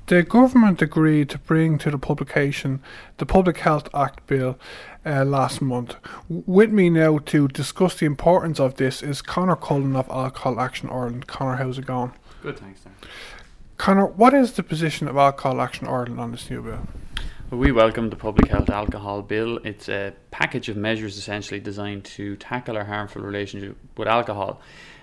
The government agreed to bring to the publication the Public Health Act Bill last month. With me now to discuss the importance of this is Conor Cullen of Alcohol Action Ireland. Conor, how's it going? Good, thanks, Darren. Conor, what is the position of Alcohol Action Ireland on this new bill? Well, we welcome the Public Health Alcohol Bill. It's a package of measures essentially designed to tackle our harmful relationship with alcohol,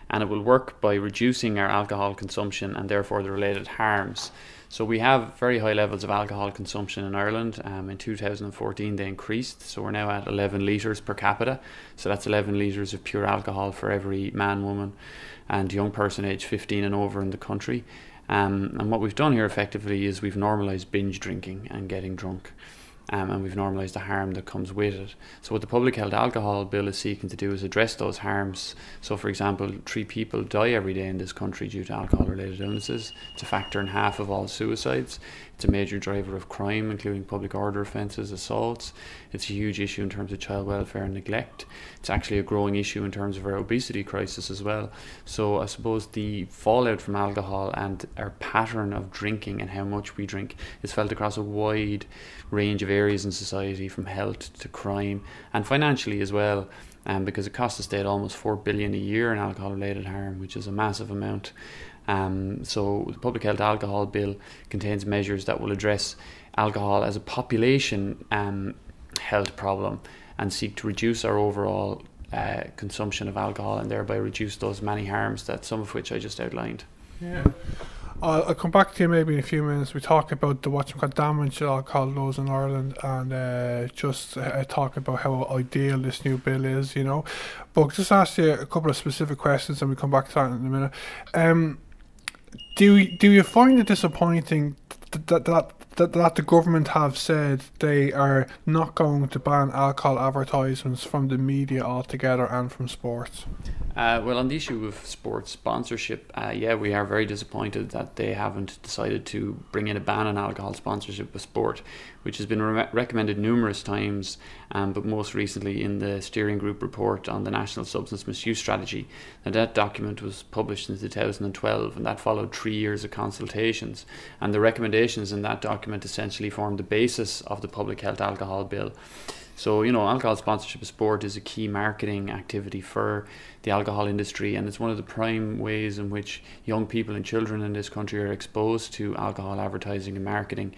and it will work by reducing our alcohol consumption and therefore the related harms. So we have very high levels of alcohol consumption in Ireland. In 2014 they increased, so we're now at 11 litres per capita. So that's 11 litres of pure alcohol for every man, woman and young person aged 15 and over in the country. And what we've done here effectively is we've normalised binge drinking and getting drunk. And we've normalised the harm that comes with it. So what the Public Health Alcohol Bill is seeking to do is address those harms. So for example, 3 people die every day in this country due to alcohol related illnesses. It's a factor in half of all suicides. It's a major driver of crime, including public order offences, assaults. It's a huge issue in terms of child welfare and neglect. It's actually a growing issue in terms of our obesity crisis as well. So I suppose the fallout from alcohol and our pattern of drinking and how much we drink is felt across a wide range of areas in society, from health to crime and financially as well, because it costs the state almost $4 billion a year in alcohol related harm, which is a massive amount. So the Public Health Alcohol Bill contains measures that will address alcohol as a population health problem and seek to reduce our overall consumption of alcohol and thereby reduce those many harms, that some of which I just outlined. Yeah. I'll come back to you maybe in a few minutes. We talk about the what's called damage that alcohol does in Ireland, and just talk about how ideal this new bill is, you know. But just ask you a couple of specific questions, and we come back to that in a minute. Do you find it disappointing that the government have said they are not going to ban alcohol advertisements from the media altogether and from sports? Well, on the issue of sports sponsorship, we are very disappointed that they haven't decided to bring in a ban on alcohol sponsorship of sport, which has been recommended numerous times, but most recently in the steering group report on the National Substance Misuse Strategy. Now, that document was published in 2012, and that followed 3 years of consultations, and the recommendations in that document essentially formed the basis of the Public Health Alcohol Bill. So, alcohol sponsorship of sport is a key marketing activity for the alcohol industry, and it's one of the prime ways in which young people and children in this country are exposed to alcohol advertising and marketing.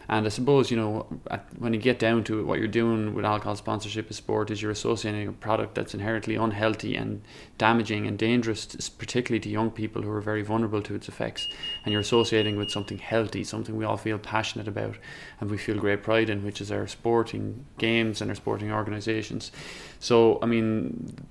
And I suppose, when you get down to it, what you're doing with alcohol sponsorship of sport is you're associating a product that's inherently unhealthy and damaging and dangerous, particularly to young people who are very vulnerable to its effects. And you're associating with something healthy, something we all feel passionate about and we feel great pride in, which is our sporting games and our sporting organisations. So,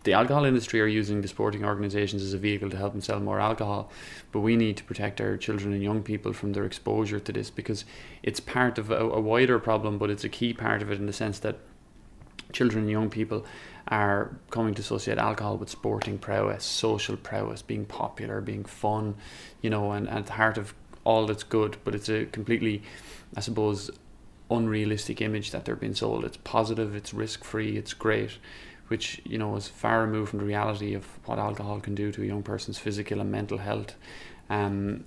the alcohol industry are using the sporting organisations as a vehicle to help them sell more alcohol, but we need to protect our children and young people from their exposure to this, because it's part of a wider problem, but it's a key part of it in the sense that children and young people are coming to associate alcohol with sporting prowess, social prowess, being popular, being fun, and at the heart of all that's good, but it's a completely, I suppose, unrealistic image that they're being sold. It's positive, it's risk-free, it's great, which is far removed from the reality of what alcohol can do to a young person's physical and mental health, and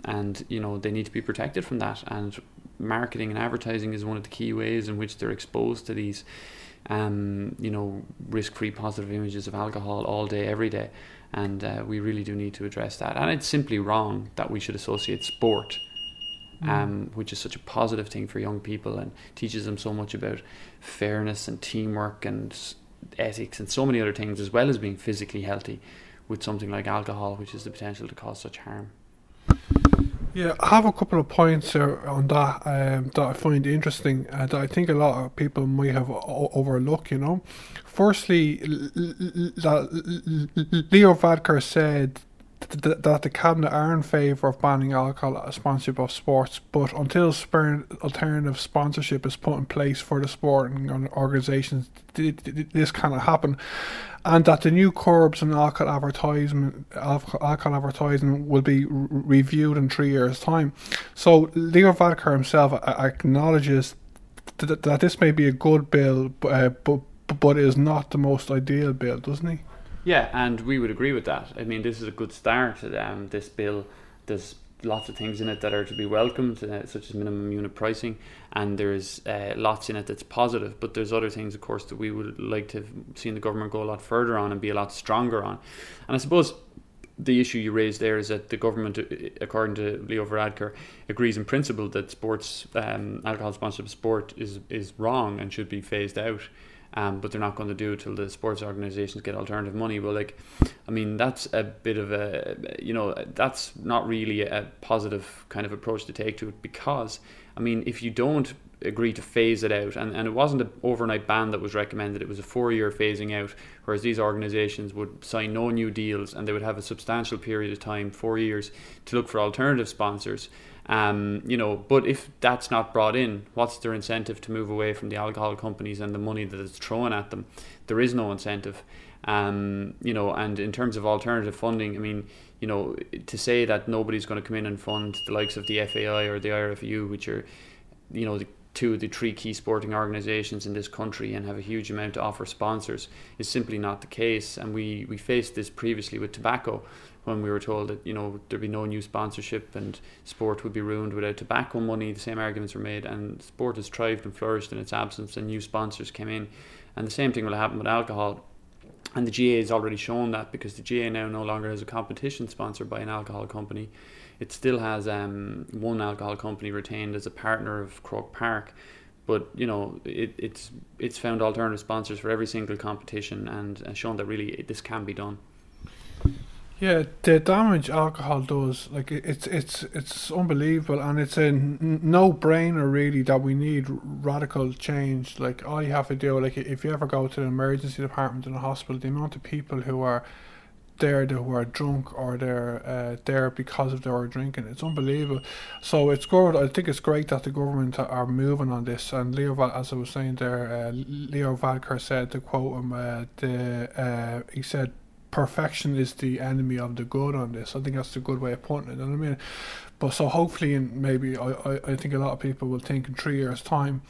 they need to be protected from that. And marketing and advertising is one of the key ways in which they're exposed to these risk-free positive images of alcohol all day, every day, and we really do need to address that. And it's simply wrong that we should associate sport, which is such a positive thing for young people and teaches them so much about fairness and teamwork and ethics and so many other things, as well as being physically healthy, with something like alcohol, which has the potential to cause such harm. Yeah, I have a couple of points on that that I find interesting, that I think a lot of people might have overlooked. Firstly, Leo Varadkar said that the cabinet are in favour of banning alcohol sponsorship of sports, but until alternative sponsorship is put in place for the sporting organisations, this cannot happen, and that the new curbs on alcohol advertising will be reviewed in 3 years' time. So Leo Varadkar himself acknowledges that this may be a good bill, but is not the most ideal bill, doesn't he? Yeah, and we would agree with that. This is a good start. This bill, there's lots of things in it that are to be welcomed, such as minimum unit pricing, and there's lots in it that's positive, but there's other things, of course, that we would like to have seen the government go a lot further on and be a lot stronger on. And I suppose the issue you raised there is that the government, according to Leo Varadkar, agrees in principle that sports, alcohol sponsorship of sport is wrong and should be phased out. But they're not going to do it till the sports organisations get alternative money. Well, that's a bit of a, that's not really a positive kind of approach to take to it, because, if you don't agree to phase it out, and it wasn't an overnight ban that was recommended, it was a 4-year phasing out, whereas these organisations would sign no new deals and they would have a substantial period of time, 4 years, to look for alternative sponsors. But if that's not brought in, what's their incentive to move away from the alcohol companies and the money that is thrown at them? There is no incentive. And in terms of alternative funding, to say that nobody's going to come in and fund the likes of the FAI or the IRFU, which are, two of the 3 key sporting organisations in this country and have a huge amount to offer sponsors, is simply not the case. And we faced this previously with tobacco, when we were told that there'd be no new sponsorship and sport would be ruined without tobacco money. The same arguments were made, and sport has thrived and flourished in its absence, and new sponsors came in. And the same thing will happen with alcohol. And the GA has already shown that, because the GA now no longer has a competition sponsored by an alcohol company. It still has one alcohol company retained as a partner of Croke Park, but it's found alternative sponsors for every single competition and shown that really this can be done. Yeah, the damage alcohol does, it's unbelievable, and it's a no-brainer really that we need radical change. All you have to do, if you ever go to an emergency department in a hospital, the amount of people who are there who are drunk, or they're there because of their drinking, it's unbelievable. So it's good. I think it's great that the government are moving on this. And as I was saying there, Leo Varadkar said, to quote him, he said, perfection is the enemy of the good on this. I think that's a good way of putting it. And but so hopefully, I think a lot of people will think in 3 years' time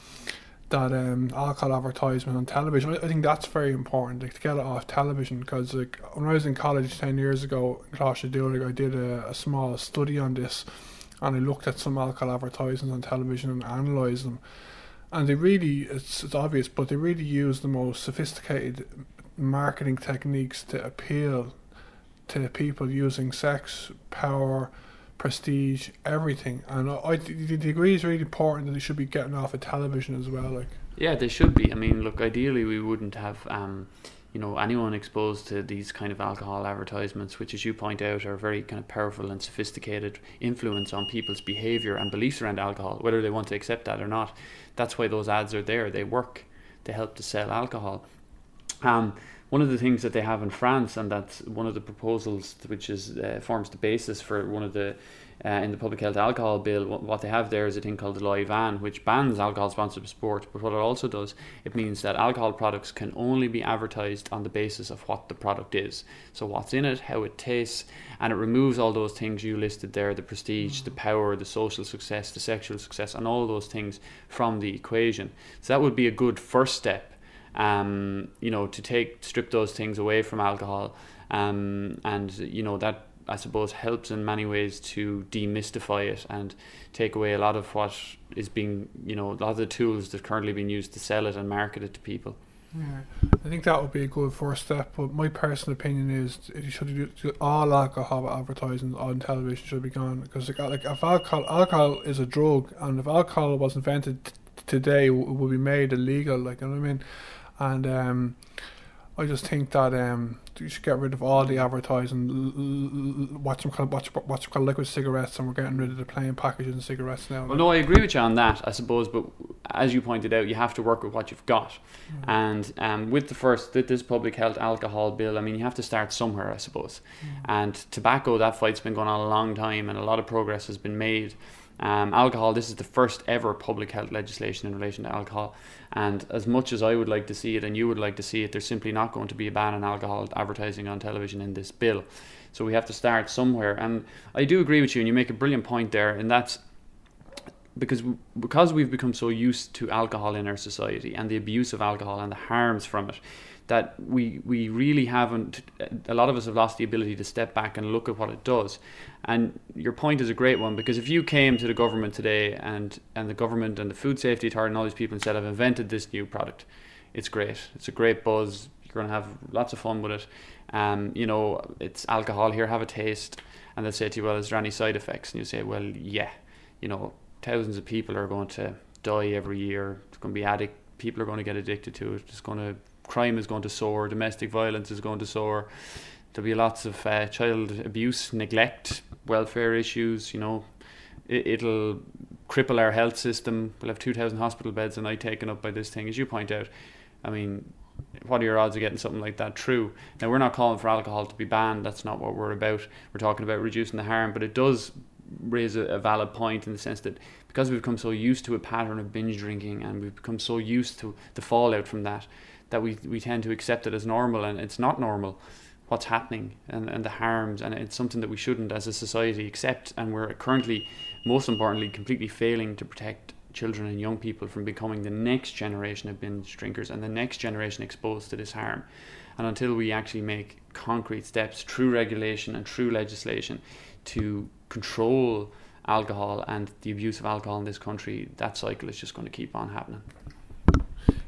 that alcohol advertisement on television, I think that's very important, to get it off television, because when I was in college 10 years ago in Cláiste, I did a small study on this, and I looked at some alcohol advertisements on television and analysed them, and they really, it's obvious, but they really use the most sophisticated marketing techniques to appeal to people using sex, power, prestige, everything. And the degree is really important that they should be getting off of television as well. Yeah, they should be. Ideally we wouldn't have anyone exposed to these kind of alcohol advertisements, which, as you point out, are very kind of powerful and sophisticated influence on people's behaviour and beliefs around alcohol, whether they want to accept that or not. That's why those ads are there. They work to help to sell alcohol. One of the things that they have in France, and that's one of the proposals which is forms the basis for one of the in the public health alcohol bill, what they have there is a thing called the Loi Van, which bans alcohol sponsored sport. But what it also does, it means that alcohol products can only be advertised on the basis of what the product is. So what's in it, how it tastes, and it removes all those things you listed there, the prestige, the power, the social success, the sexual success, and all those things from the equation. So that would be a good first step, to strip those things away from alcohol, and that, I suppose, helps in many ways to demystify it and take away a lot of what is being, a lot of the tools that are currently being used to sell it and market it to people. Yeah, I think that would be a good first step, but my personal opinion is you should do all alcohol advertising on television should be gone, because if alcohol is a drug, and if alcohol was invented today, it would be made illegal, you know what I mean? And I just think that you should get rid of all the advertising. Watch them called liquid cigarettes, and we're getting rid of the plain packaging cigarettes now. Well, no, I agree with you on that, I suppose, but as you pointed out, you have to work with what you've got. And with this public health alcohol bill, you have to start somewhere, I suppose. And tobacco, that fight's been going on a long time, and a lot of progress has been made. Alcohol, this is the first ever public health legislation in relation to alcohol, and as much as I would like to see it and you would like to see it, there's simply not going to be a ban on alcohol advertising on television in this bill. So we have to start somewhere, and I do agree with you, and you make a brilliant point there, and that's because we've become so used to alcohol in our society and the abuse of alcohol and the harms from it, that we really haven't, a lot of us have lost the ability to step back and look at what it does. And your point is a great one, because if you came to the government today and the government and the Food Safety Authority and all these people and said, I've invented this new product, it's great, it's a great buzz, you're going to have lots of fun with it, it's alcohol, here, have a taste, and they'll say to you, well, is there any side effects? And you say, well, yeah, thousands of people are going to die every year, it's going to be people are going to get addicted to it, crime is going to soar, domestic violence is going to soar, there'll be lots of child abuse, neglect, welfare issues, it'll cripple our health system, we'll have 2,000 hospital beds a night taken up by this thing, as you point out. I mean, what are your odds of getting something like that true? Now, we're not calling for alcohol to be banned, that's not what we're about, we're talking about reducing the harm, but it does raise a valid point in the sense that because we've become so used to a pattern of binge drinking and we've become so used to the fallout from that we tend to accept it as normal, and it's not normal what's happening and the harms, and it's something that we shouldn't as a society accept, and we're currently, most importantly, completely failing to protect children and young people from becoming the next generation of binge drinkers and the next generation exposed to this harm. And until we actually make concrete steps, true regulation and true legislation to control alcohol and the abuse of alcohol in this country, that cycle is just going to keep on happening.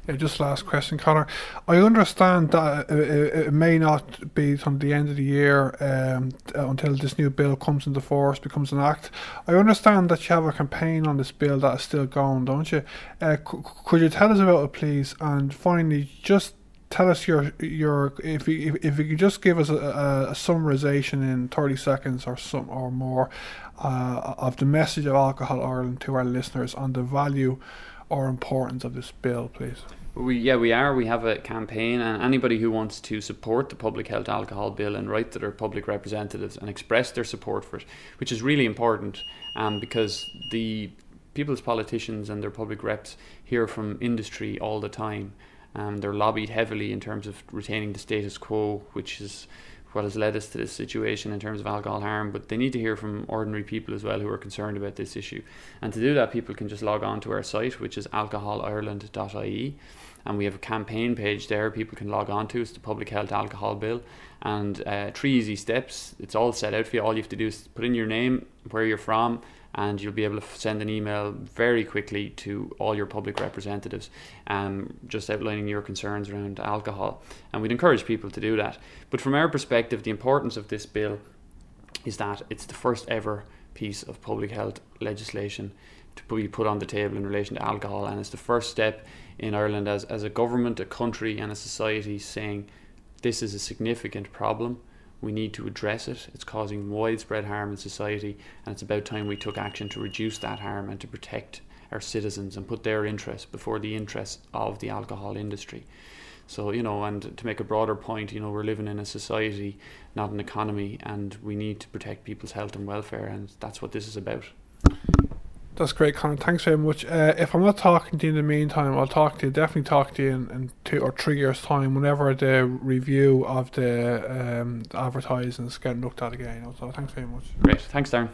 Yeah, just last question, Conor. I understand that it may not be until the end of the year until this new bill comes into force, becomes an act. I understand that you have a campaign on this bill that is still going, don't you? Could you tell us about it, please? And finally, just tell us your if you could just give us a summarization in 30 seconds or more of the message of Alcohol Ireland to our listeners on the value or importance of this bill, please. We have a campaign, and anybody who wants to support the Public Health Alcohol Bill and write to their public representatives and express their support for it, which is really important, because the people's politicians and their public reps hear from industry all the time. They're lobbied heavily in terms of retaining the status quo, which is what has led us to this situation in terms of alcohol harm, but they need to hear from ordinary people as well who are concerned about this issue. And to do that, people can just log on to our site, which is alcoholireland.ie, and we have a campaign page there people can log on to. It's the Public Health Alcohol Bill, and 3 easy steps. It's all set out for you. All you have to do is put in your name, where you're from, and you'll be able to send an email very quickly to all your public representatives, just outlining your concerns around alcohol. And we'd encourage people to do that. But from our perspective, the importance of this bill is that it's the first ever piece of public health legislation to be put on the table in relation to alcohol, and it's the first step in Ireland as a government, a country and a society saying this is a significant problem. We need to address it. It's causing widespread harm in society, and it's about time we took action to reduce that harm and to protect our citizens and put their interests before the interests of the alcohol industry. So, and to make a broader point, we're living in a society, not an economy, and we need to protect people's health and welfare, and that's what this is about. That's great, Conor. Thanks very much. If I'm not talking to you in the meantime, I'll definitely talk to you in 2 or 3 years' time, whenever the review of the advertising is getting looked at again. So thanks very much. Great. Thanks, Darren.